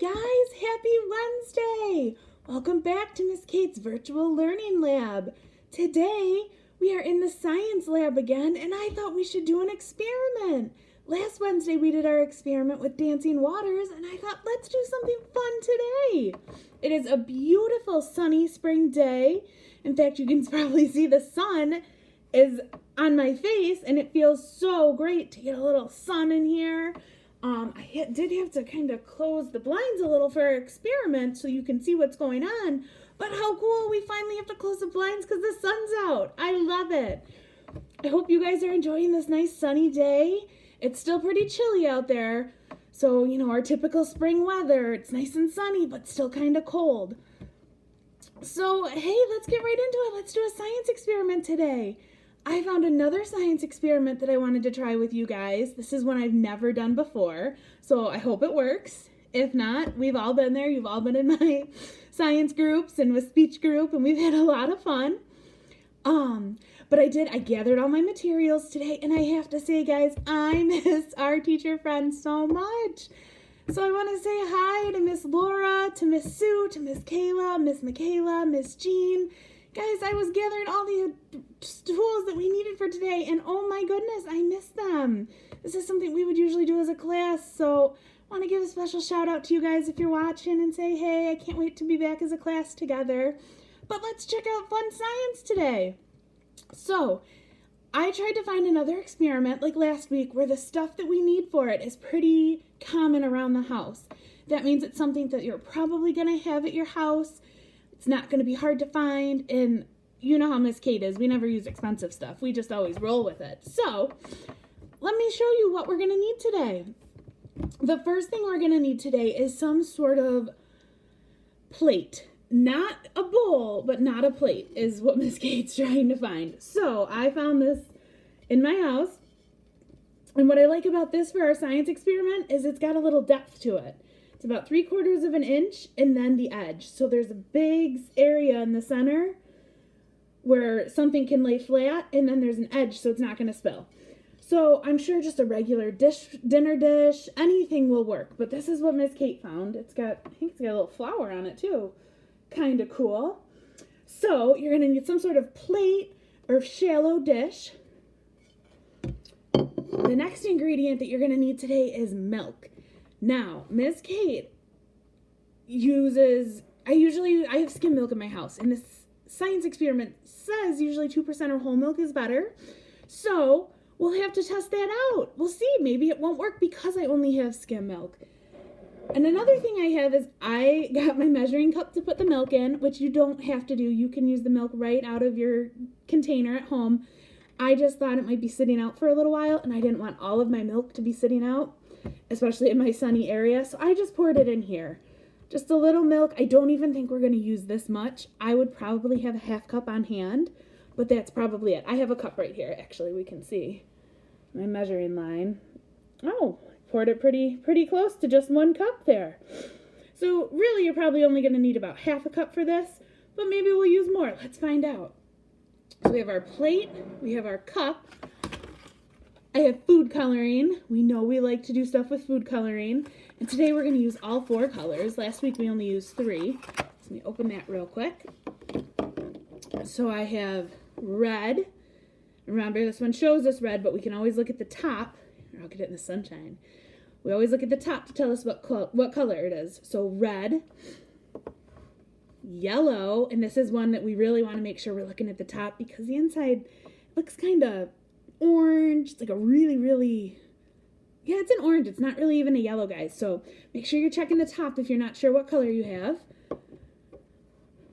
guys, happy Wednesday! Welcome back to Miss Kate's Virtual Learning Lab. Today we are in the science lab again, and I thought we should do an experiment. Last Wednesday we did our experiment with dancing waters, and I thought let's do something fun today. It is a beautiful sunny spring day. In fact, you can probably see the sun is on my face, and it feels so great to get a little sun in here. I did have to kind of close the blinds a little for our experiment so you can see what's going on. But how cool, we finally have to close the blinds because the sun's out. I love it. I hope you guys are enjoying this nice sunny day. It's still pretty chilly out there. So, our typical spring weather. It's nice and sunny, but still kind of cold. So, hey, let's get right into it. Let's do a science experiment today. I found another science experiment that I wanted to try with you guys. This is one I've never done before, so I hope it works. If not, we've all been there. You've all been in my science groups and with speech group, and we've had a lot of fun. But I gathered all my materials today, and I have to say, guys, I miss our teacher friends so much. So I want to say hi to Miss Laura, to Miss Sue, to Miss Kayla, Miss Michaela, Miss Jean. Guys, I was gathering all the tools that we needed for today, and oh my goodness, I miss them. This is something we would usually do as a class, so I want to give a special shout out to you guys if you're watching and say, hey, I can't wait to be back as a class together. But let's check out fun science today. So, I tried to find another experiment like last week where the stuff that we need for it is pretty common around the house. That means it's something that you're probably going to have at your house. It's not going to be hard to find, and you know how Miss Kate is. We never use expensive stuff. We just always roll with it. So, let me show you what we're going to need today. The first thing we're going to need today is some sort of plate. Not a bowl, but not a plate is what Miss Kate's trying to find. So, I found this in my house, and what I like about this for our science experiment is it's got a little depth to it. It's about 3/4 of an inch and then the edge. So there's a big area in the center where something can lay flat, and then there's an edge so it's not going to spill. So I'm sure just a regular dinner dish, anything will work. But this is what Miss Kate found. I think it's got a little flower on it too. Kind of cool. So you're going to need some sort of plate or shallow dish. The next ingredient that you're going to need today is milk. Now, Miss Kate I have skim milk in my house, and this science experiment says usually 2% or whole milk is better. So, we'll have to test that out. We'll see. Maybe it won't work because I only have skim milk. And another thing I have is I got my measuring cup to put the milk in, which you don't have to do. You can use the milk right out of your container at home. I just thought it might be sitting out for a little while, and I didn't want all of my milk to be sitting out, especially in my sunny area, so I just poured it in here. Just a little milk. I don't even think we're going to use this much. I would probably have a 1/2 cup on hand, but that's probably it. I have a cup right here, actually. We can see my measuring line. Oh, poured it pretty close to just 1 cup there. So really, you're probably only going to need about 1/2 cup for this, but maybe we'll use more. Let's find out. So we have our plate, we have our cup. I have food coloring. We know we like to do stuff with food coloring. And today we're going to use all 4 colors. Last week we only used 3. So let me open that real quick. So I have red. Remember, this one shows us red, but we can always look at the top. I'll get it in the sunshine. We always look at the top to tell us what color it is. So red, yellow, and this is one that we really want to make sure we're looking at the top because the inside looks kind of orange. It's like a really, yeah, it's an orange. It's not really even a yellow, guys. So make sure you're checking the top if you're not sure what color you have.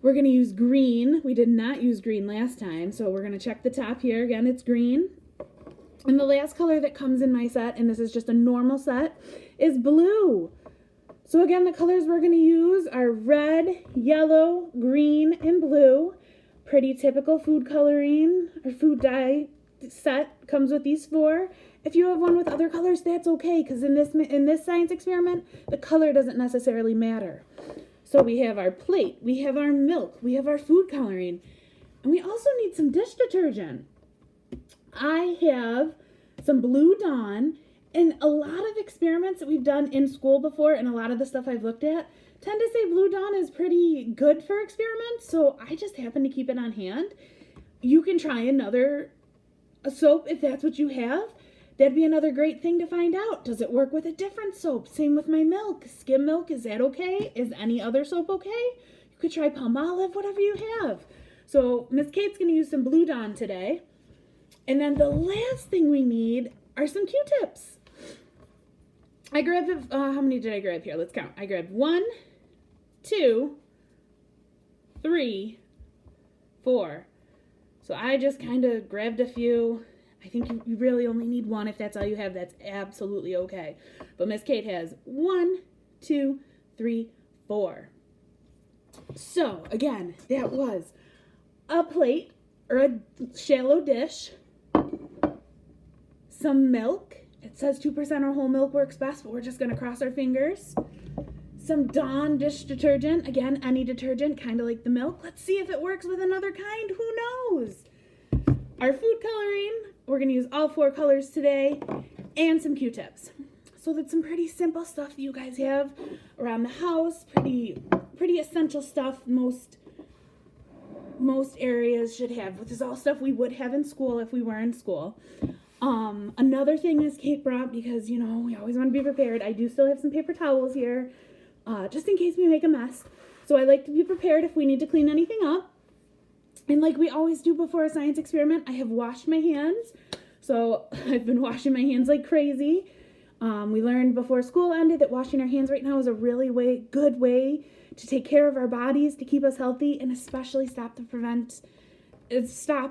We're going to use green. We did not use green last time, so we're going to check the top here. Again, it's green. And the last color that comes in my set, and this is just a normal set, is blue. So again, the colors we're going to use are red, yellow, green, and blue. Pretty typical food coloring or food dye set comes with these 4. If you have one with other colors, that's okay, because in this science experiment, the color doesn't necessarily matter. So we have our plate, we have our milk, we have our food coloring, and we also need some dish detergent. I have some Blue Dawn, And a lot of experiments that we've done in school before and a lot of the stuff I've looked at tend to say Blue Dawn is pretty good for experiments, so I just happen to keep it on hand. You can try another soap if that's what you have. That'd be another great thing to find out. Does it work with a different soap? Same with my milk. Skim milk, is that okay? Is any other soap okay? You could try Palmolive, whatever you have. So Miss Kate's going to use some Blue Dawn today. And then the last thing we need are some Q-tips. I grabbed, how many did I grab here? Let's count. I grabbed 1, 2, 3, 4. So I just kind of grabbed a few. I think you really only need one. If that's all you have, that's absolutely okay. But Miss Kate has 1, 2, 3, 4. So again, that was a plate or a shallow dish, some milk. It says 2% or whole milk works best, but we're just going to cross our fingers. Some Dawn dish detergent. Again, any detergent, kind of like the milk. Let's see if it works with another kind. Who knows? Our food coloring. We're going to use all 4 colors today. And some Q-tips. So that's some pretty simple stuff that you guys have around the house. Pretty essential stuff most areas should have. This is all stuff we would have in school if we were in school. Another thing Miss Kate brought, because, you know, we always want to be prepared. I do still have some paper towels here, just in case we make a mess. So I like to be prepared if we need to clean anything up. And like we always do before a science experiment, I have washed my hands. So I've been washing my hands like crazy. We learned before school ended that washing our hands right now is a really good way to take care of our bodies, to keep us healthy, and especially stop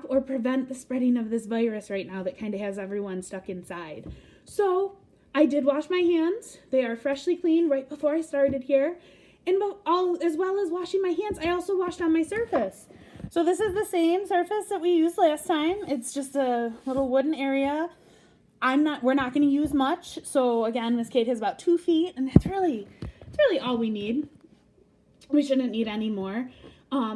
or prevent the spreading of this virus right now that kind of has everyone stuck inside. So I did wash my hands. They are freshly clean right before I started here. And as well as washing my hands, I also washed on my surface. So this is the same surface that we used last time. It's just a little wooden area. We're not going to use much. So again, Miss Kate has about 2 feet, and it's really all we need. We shouldn't need any more.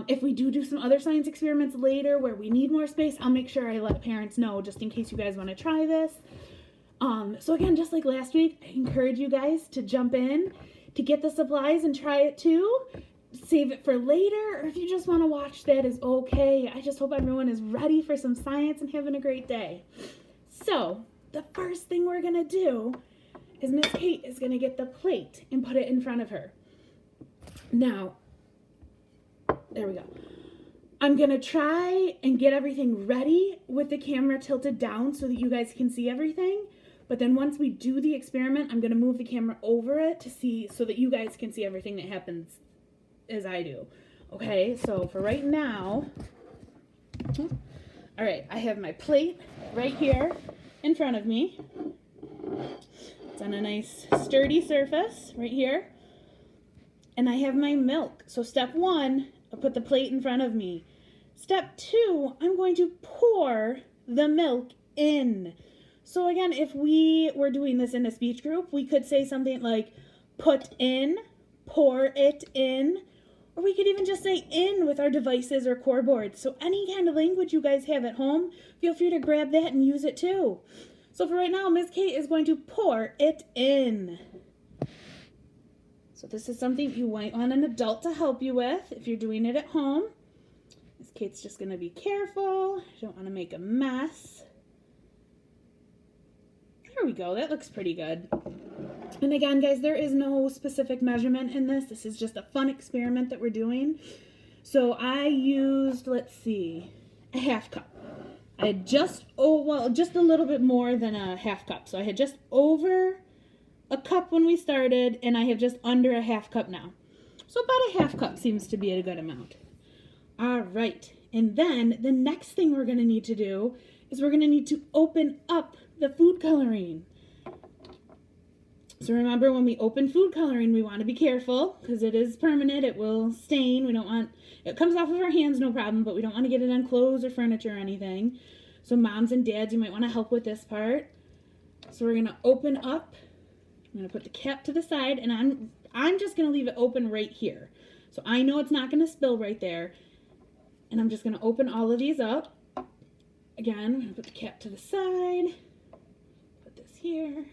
If we do some other science experiments later where we need more space, I'll make sure I let parents know just in case you guys want to try this. So again, just like last week, I encourage you guys to jump in, to get the supplies and try it too. Save it for later, or if you just want to watch, that is okay. I just hope everyone is ready for some science and having a great day. So the first thing we're going to do is Miss Kate is going to get the plate and put it in front of her. Now, there we go. I'm going to try and get everything ready with the camera tilted down so that you guys can see everything. But then once we do the experiment, I'm going to move the camera over it so that you guys can see everything that happens as I do. Okay, so for right now, all right, I have my plate right here in front of me. It's on a nice sturdy surface right here. And I have my milk. So step 1, I'll put the plate in front of me. Step 2, I'm going to pour the milk in. So again, if we were doing this in a speech group, we could say something like put in, pour it in, or we could even just say in with our devices or core boards. So any kind of language you guys have at home, feel free to grab that and use it too. So for right now, Miss Kate is going to pour it in. So this is something you might want an adult to help you with if you're doing it at home. Miss Kate's just going to be careful. I don't want to make a mess. There we go. That looks pretty good. And again, guys, there is no specific measurement in this. This is just a fun experiment that we're doing. So I used, let's see, a half cup. I had just a little bit more than a half cup. So I had just over a cup when we started, and I have just under a half cup now. So about a half cup seems to be a good amount. All right. And then the next thing we're going to need to do is we're going to need to open up the food coloring. So remember, when we open food coloring, we want to be careful because it is permanent. It will stain. It comes off of our hands, no problem, but we don't want to get it on clothes or furniture or anything. So moms and dads, you might want to help with this part. So we're going to open up. I'm going to put the cap to the side, and I'm just going to leave it open right here. So I know it's not going to spill right there. And I'm just going to open all of these up. Again, I'm going to put the cap to the side. Put this here.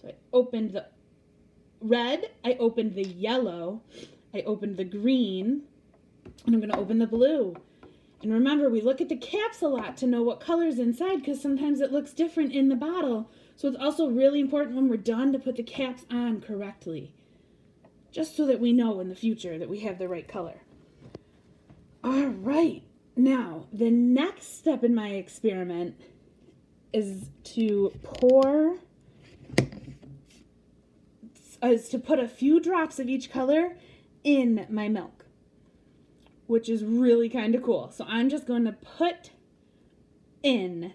So I opened the red, I opened the yellow, I opened the green, and I'm going to open the blue. And remember, we look at the caps a lot to know what color's inside because sometimes it looks different in the bottle. So it's also really important when we're done to put the caps on correctly, just so that we know in the future that we have the right color. All right, now the next step in my experiment is to put a few drops of each color in my milk, which is really kind of cool. So I'm just going to put in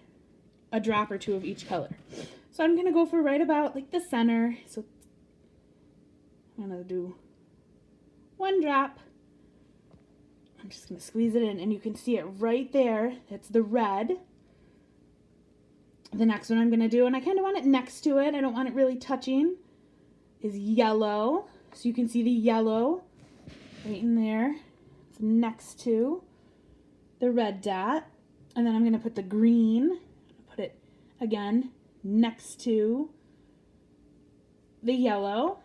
a drop or two of each color. So I'm going to go for right about like the center. So I'm going to do 1 drop. I'm just going to squeeze it in, and you can see it right there. That's the red. The next one I'm going to do, and I kind of want it next to it, I don't want it really touching, is yellow. So you can see the yellow right in there. It's next to the red dot. And then I'm going to put the green, put it again next to the yellow.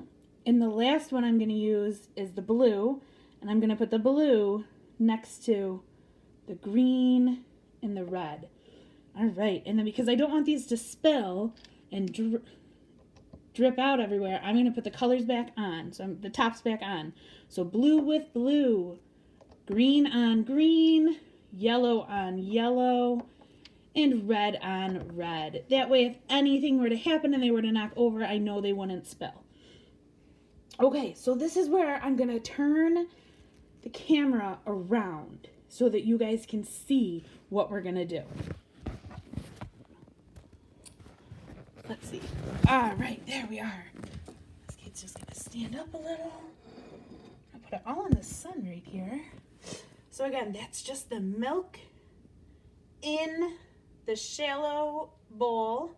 And the last one I'm going to use is the blue, and I'm going to put the blue next to the green and the red. All right, and then because I don't want these to spill and drip out everywhere, I'm going to put the colors back on, so the tops back on. So blue with blue, green on green, yellow on yellow, and red on red. That way, if anything were to happen and they were to knock over, I know they wouldn't spill. Okay, so this is where I'm going to turn the camera around so that you guys can see what we're going to do. Let's see. All right, there we are. This kid's just going to stand up a little. I'll put it all in the sun right here. So again, that's just the milk in the shallow bowl.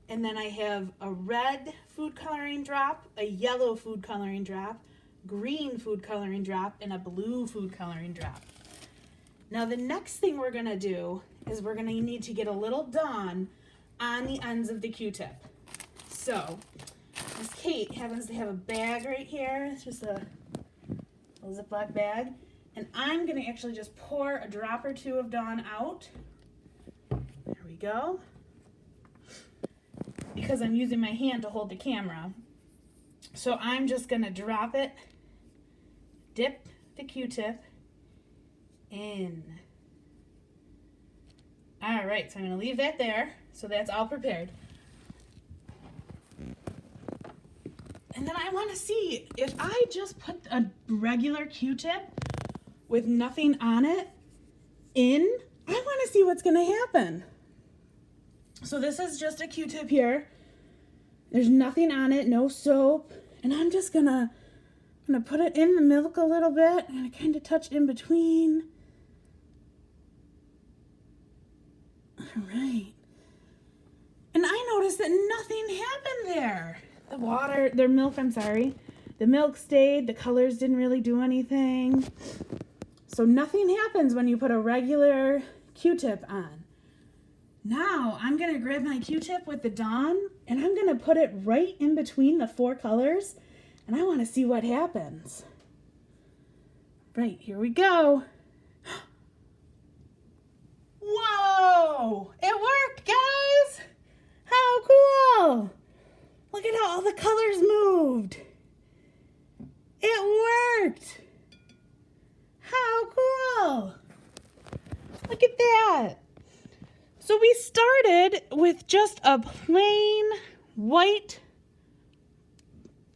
And then I have a red food coloring drop, a yellow food coloring drop, green food coloring drop, and a blue food coloring drop. Now the next thing we're going to do is we're going to need to get a little Dawn on the ends of the Q-tip. So Miss Kate happens to have a bag right here. It's just a Ziploc bag. And I'm going to actually just pour a drop or two of Dawn out. There we go. Because I'm using my hand to hold the camera. So I'm just going to drop it, dip the Q-tip in. All right, so I'm going to leave that there. So that's all prepared. And then I want to see if I just put a regular Q-tip with nothing on it in, I want to see what's going to happen. So this is just a Q-tip here. There's nothing on it, no soap. And I'm just going to put it in the milk a little bit. I'm going to kind of touch in between. All right. And I noticed that nothing happened there. The milk stayed. The colors didn't really do anything. So nothing happens when you put a regular Q-tip on. Now I'm going to grab my Q-tip with the Dawn and I'm going to put it right in between the 4 colors and I want to see what happens. Right, here we go. Whoa! It worked, guys! How cool! Look at how all the colors moved. It worked! How cool! Look at that! So we started with just a plain white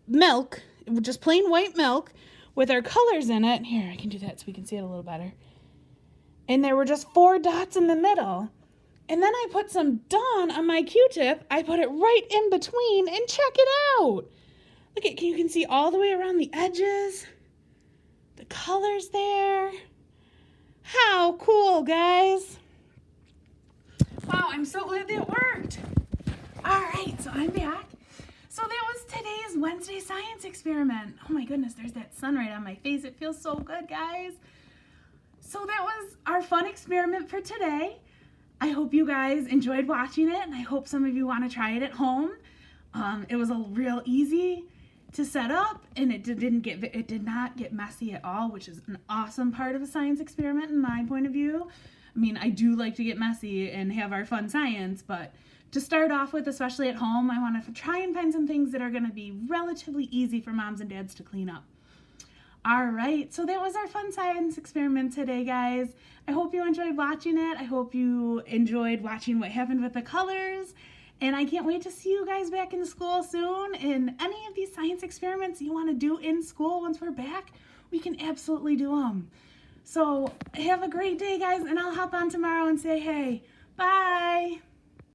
milk, just plain white milk with our colors in it. Here, I can do that so we can see it a little better. And there were just 4 dots in the middle. And then I put some Dawn on my Q-tip. I put it right in between and check it out. Look at, you can see all the way around the edges. The colors there. How cool, guys. Wow, I'm so glad that worked. All right, so I'm back. So that was today's Wednesday science experiment. Oh my goodness, there's that sun right on my face. It feels so good, guys. So that was our fun experiment for today. I hope you guys enjoyed watching it, and I hope some of you want to try it at home. It was a real easy to set up, and it did not get messy at all, which is an awesome part of a science experiment in my point of view. I mean, I do like to get messy and have our fun science, but to start off with, especially at home, I want to try and find some things that are going to be relatively easy for moms and dads to clean up. All right, so that was our fun science experiment today, guys. I hope you enjoyed watching it. I hope you enjoyed watching what happened with the colors. And I can't wait to see you guys back in school soon. And any of these science experiments you want to do in school once we're back, we can absolutely do them. So have a great day, guys, and I'll hop on tomorrow and say hey. Bye.